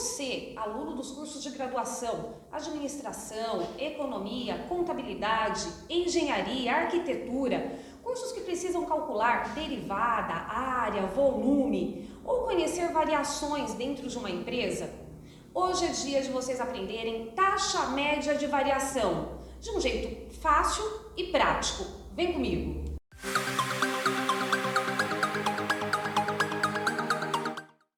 você, aluno dos cursos de graduação, administração, economia, contabilidade, engenharia, arquitetura, cursos que precisam calcular derivada, área, volume ou conhecer variações dentro de uma empresa, hoje é dia de vocês aprenderem taxa média de variação, de um jeito fácil e prático. Vem comigo!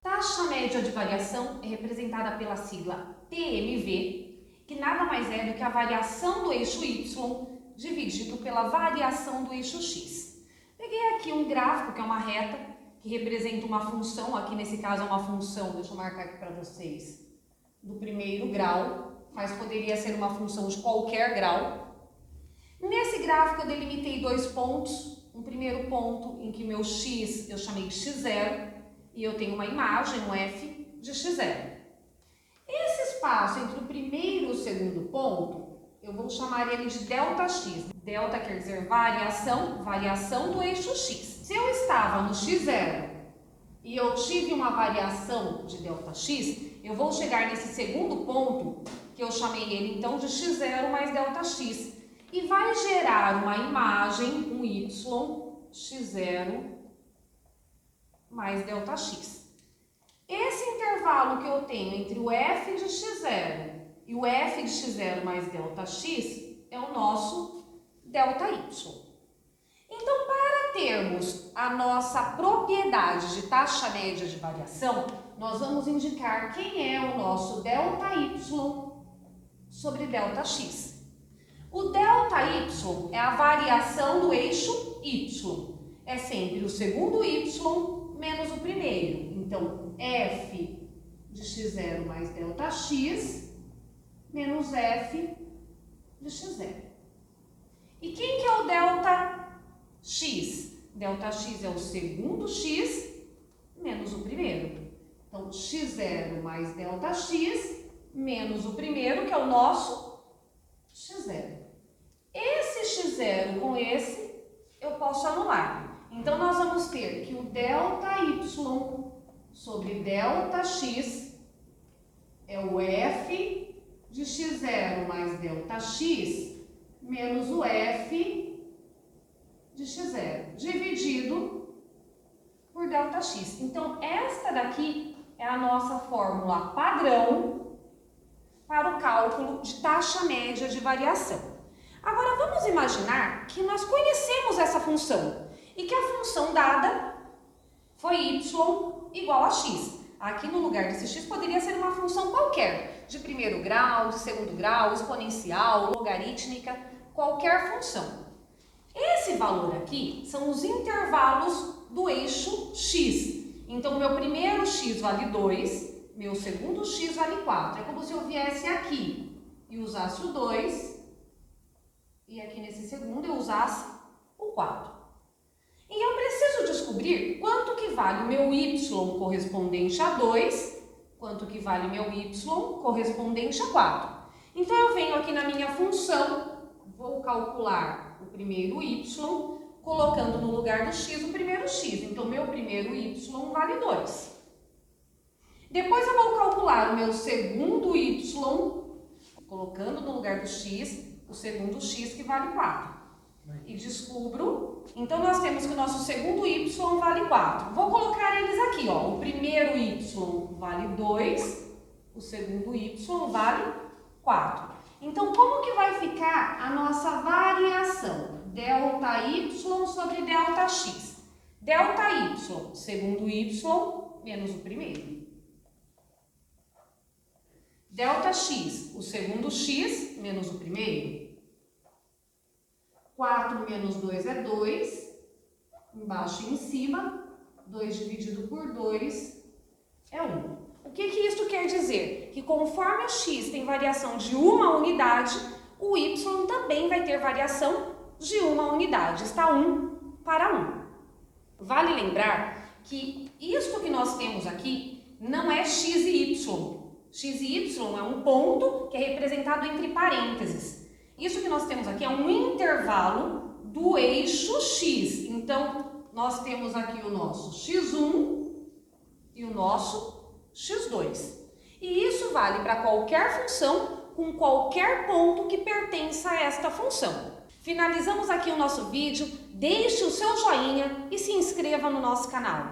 Taxa média de variação é representada pela sigla TMV, que nada mais é do que a variação do eixo Y dividido pela variação do eixo X. Peguei aqui um gráfico, que é uma reta, que representa uma função, aqui nesse caso é uma função, deixa eu marcar aqui para vocês, do primeiro grau, mas poderia ser uma função de qualquer grau. Nesse gráfico eu delimitei dois pontos, um primeiro ponto em que meu x eu chamei de x0, e eu tenho uma imagem, um f de x0. Esse espaço entre o primeiro e o segundo ponto, eu vou chamar ele de ΔX. Delta quer dizer variação do eixo x. Se eu estava no x0 e eu tive uma variação de ΔX, eu vou chegar nesse segundo ponto, que eu chamei ele então de x0 mais ΔX, e vai gerar uma imagem, um y, x0 mais ΔX. Esse intervalo que eu tenho entre o f de x0 e o f de x0 mais ΔX é o nosso ΔY. Então, para termos a nossa propriedade de taxa média de variação, nós vamos indicar quem é o nosso ΔY sobre ΔX. O ΔY é a variação do eixo Y. É sempre o segundo Y menos o primeiro. Então, f de x0 mais ΔX menos f de x0. E quem que é o ΔX? ΔX é o segundo x menos o primeiro. Então, x0 mais ΔX menos o primeiro, que é o nosso x0. Esse x0 com esse eu posso anular. Então, nós vamos ter que o ΔY sobre ΔX é o f de x0 mais ΔX menos o f de x0, dividido por ΔX. Então, esta daqui é a nossa fórmula padrão para o cálculo de taxa média de variação. Agora, vamos imaginar que nós conhecemos essa função e que a função dada foi y igual a x. Aqui no lugar desse x poderia ser uma função qualquer, de primeiro grau, de segundo grau, exponencial, logarítmica, qualquer função. Esse valor aqui são os intervalos do eixo x. Então, meu primeiro x vale 2, meu segundo x vale 4. É como se eu viesse aqui e usasse o 2, e aqui nesse segundo eu usasse o 4. E eu preciso descobrir quanto que vale o meu y correspondente a 2, quanto que vale o meu y correspondente a 4. Então, eu venho aqui na minha função, vou calcular o primeiro y, colocando no lugar do x o primeiro x. Então, meu primeiro y vale 2. Depois, eu vou calcular o meu segundo y, colocando no lugar do x o segundo x, que vale 4. E descubro, então nós temos que o nosso segundo y vale 4. Vou colocar eles aqui, ó. O primeiro y vale 2, o segundo y vale 4. Então, como que vai ficar a nossa variação? ΔY sobre ΔX. ΔY, segundo y menos o primeiro. ΔX, o segundo x menos o primeiro. 4 menos 2 é 2, embaixo e em cima, 2 dividido por 2 é 1. O que isso quer dizer? Que conforme o x tem variação de uma unidade, o y também vai ter variação de uma unidade, está 1 para 1. Vale lembrar que isto que nós temos aqui não é x e y. X e y é um ponto que é representado entre parênteses. Isso que nós temos aqui é um intervalo do eixo x. Então, nós temos aqui o nosso x1 e o nosso x2. E isso vale para qualquer função com qualquer ponto que pertença a esta função. Finalizamos aqui o nosso vídeo, deixe o seu joinha e se inscreva no nosso canal.